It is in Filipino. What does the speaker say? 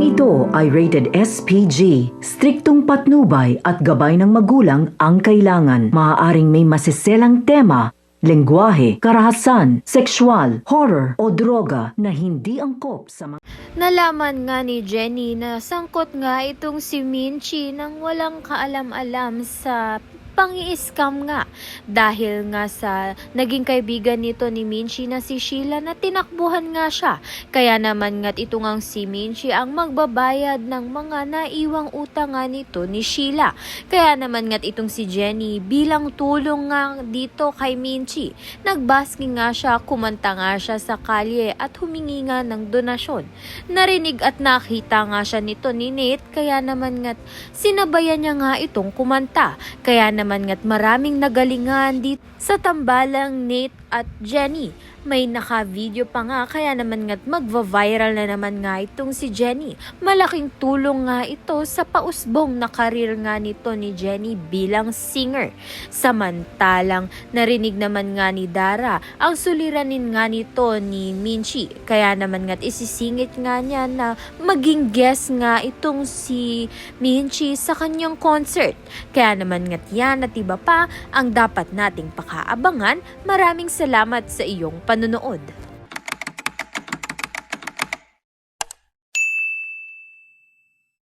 Ito ay rated SPG. Striktong patnubay at gabay ng magulang ang kailangan. Maaaring may masiselang tema, lengguwahe, karahasan, sexual, horror o droga na hindi angkop sa mga... Nalaman nga ni Jenny na sangkot nga itong si Minchi nang walang kaalam-alam sa pang-i-scam nga dahil nga sa naging kaibigan nito ni Minchi na si Sheila na tinakbuhan nga siya. Kaya naman nga't ito ngang si Minchi ang magbabayad ng mga naiwang utang nga nito ni Sheila. Kaya naman nga't itong si Jenny bilang tulong nga dito kay Minchi, nagbasking nga siya, kumanta nga siya sa kalye at humingi nga ng donasyon. Narinig at nakita nga siya nito ni Nate, kaya naman nga't sinabayan niya nga itong kumanta. Kaya naman nga't maraming nagalingan dito sa tambalang Nate at Jenny. May naka-video pa nga, kaya naman nga't magva-viral na naman nga itong si Jenny. Malaking tulong nga ito sa pausbong na karir nga nito ni Jenny bilang singer. Samantalang narinig naman nga ni Dara ang suliranin nga nito ni Minchi. Kaya naman nga't isisingit nga niya na maging guest nga itong si Minchi sa kanyang concert. Kaya naman nga't yan at iba pa ang dapat nating pakaabangan. Maraming salamat sa iyong panonood.